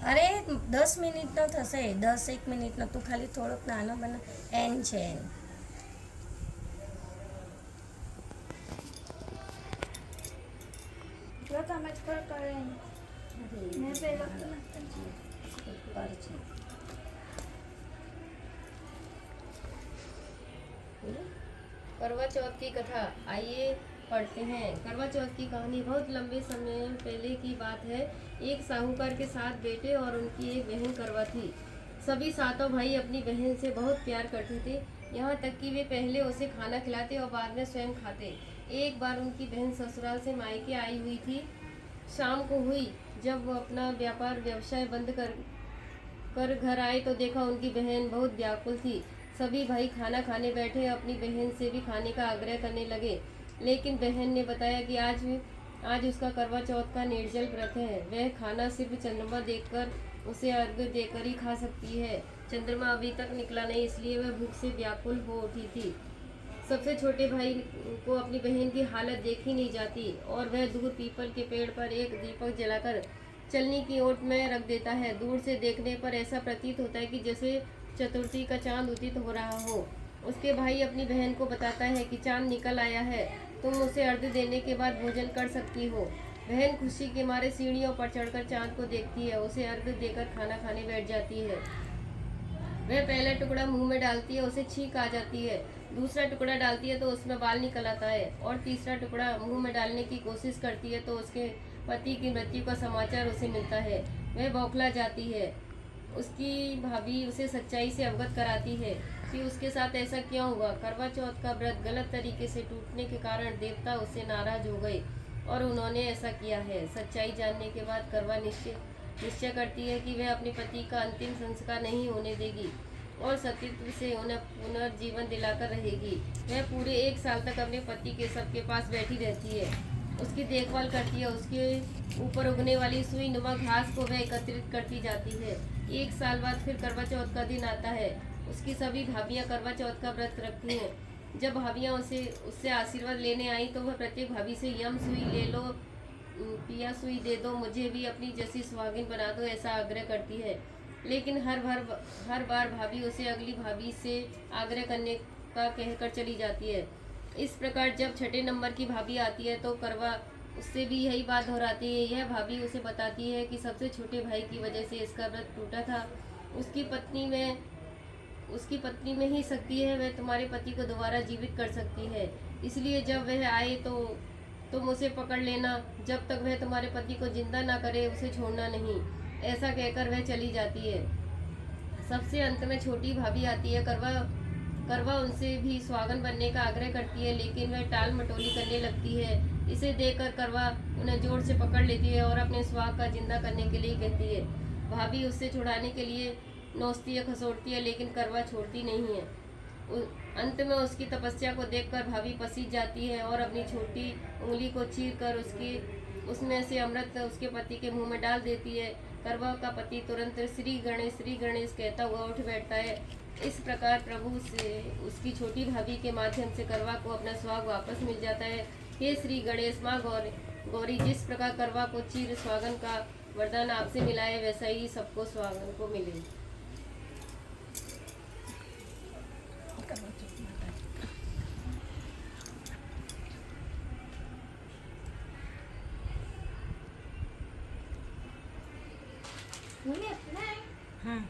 अरे 10 મિનિટનો થશે, 10-1 મિનિટનો. તું ખાલી થોડોક નાનો બના. એન છે એન. करवा चौथ की कथा आइए पढ़ते हैं। करवा चौथ की कहानी बहुत लंबे समय पहले की बात है। एक साहूकार के 7 बेटे और उनकी एक बहन करवा थी। सभी सातों भाई अपनी बहन से बहुत प्यार करते थे, यहाँ तक कि वे पहले उसे खाना खिलाते और बाद में स्वयं खाते। एक बार उनकी बहन ससुराल से मायके आई हुई थी। शाम को हुई जब वो अपना व्यापार व्यवसाय बंद कर घर आए तो देखा उनकी बहन बहुत व्याकुल थी। सभी भाई खाना खाने बैठे, अपनी बहन से भी खाने का आग्रह करने लगे, लेकिन बहन ने बताया कि आज उसका करवा चौथ का निर्जल व्रत है। वह खाना सिर्फ चंद्रमा देखकर उसे अर्घ्य देकर ही खा सकती है। चंद्रमा अभी तक निकला नहीं, इसलिए वह भूख से व्याकुल हो उठी थी। सबसे छोटे भाई को अपनी बहन की हालत देखी नहीं जाती और वह दूर पीपल के पेड़ पर एक दीपक जलाकर चलनी की ओट में रख देता है। दूर से देखने पर ऐसा प्रतीत होता है कि जैसे चतुर्थी का चांद उदित हो रहा हो। उसके भाई अपनी बहन को बताता है कि चांद निकल आया है, तुम उसे अर्घ्य देने के बाद भोजन कर सकती हो। बहन खुशी के मारे सीढ़ियों पर चढ़कर चांद को देखती है, उसे अर्घ्य देकर खाना खाने बैठ जाती है। वह पहला टुकड़ा मुंह में डालती है, उसे छींक आ जाती है। दूसरा टुकड़ा डालती है तो उसमें बाल निकल आता है और तीसरा टुकड़ा मुंह में डालने की कोशिश करती है तो उसके पति की मृत्यु का समाचार उसे मिलता है। वह बौखला जाती है। उसकी भाभी उसे सच्चाई से अवगत कराती है कि उसके साथ ऐसा क्यों हुआ। करवा चौथ का व्रत गलत तरीके से टूटने के कारण देवता उससे नाराज हो गए और उन्होंने ऐसा किया है। सच्चाई जानने के बाद करवा निश्चय करती है कि वह अपने पति का अंतिम संस्कार नहीं होने देगी और सतीत्व से उन्हें पुनर्जीवन दिलाकर रहेगी। वह पूरे 1 साल तक अपने पति के सबके पास बैठी रहती है, उसकी देखभाल करती है, उसके ऊपर उगने वाली सुई नुमा घास को वह एकत्रित करती जाती है। 1 साल बाद फिर करवा चौथ का दिन आता है। उसकी सभी भाभियां करवा चौथ का व्रत रखती हैं। जब भाभियां उससे आशीर्वाद लेने आई तो वह प्रत्येक भाभी से यम सुई ले लो, पिया सुई दे दो, मुझे भी अपनी जैसी सुहागिन बना दो, ऐसा आग्रह करती है। लेकिन हर बार भाभी उसे अगली भाभी से आग्रह करने का कहकर चली जाती है। इस प्रकार जब 6 नंबर की भाभी आती है तो करवा उससे भी यही बात दोहराती है। यह भाभी उसे बताती है कि सबसे छोटे भाई की वजह से इसका व्रत टूटा था। उसकी पत्नी में ही शक्ति है, वह तुम्हारे पति को दोबारा जीवित कर सकती है। इसलिए जब वह आए तो तुम उसे पकड़ लेना, जब तक वह तुम्हारे पति को जिंदा ना करे उसे छोड़ना नहीं। ऐसा कहकर वह चली जाती है। सबसे अंत में छोटी भाभी आती है। करवा उनसे भी सुहागन बनने का आग्रह करती है, लेकिन वह टाल मटोली करने लगती है। इसे देखकर करवा उन्हें जोर से पकड़ लेती है और अपने सुहाग का जिंदा करने के लिए कहती है। भाभी उससे छुड़ाने के लिए नोचती है, खसोटती है, लेकिन करवा छोड़ती नहीं है। अंत में उसकी तपस्या को देखकर भाभी पसीज जाती है और अपनी छोटी उंगली को चीर कर उसमें से अमृत उसके पति के मुंह में डाल देती है। करवा का पति तुरंत श्री गणेश कहता हुआ उठ बैठता है। इस प्रकार प्रभु से उसकी छोटी भाभी के माध्यम से करवा को अपना सुहाग वापस मिल जाता है। हे श्री गणेश, माँ गौरी, जिस प्रकार करवा को चिर सुहागन का वरदान आपसे मिला है, वैसा ही सबको सुहागन को मिले। हाँ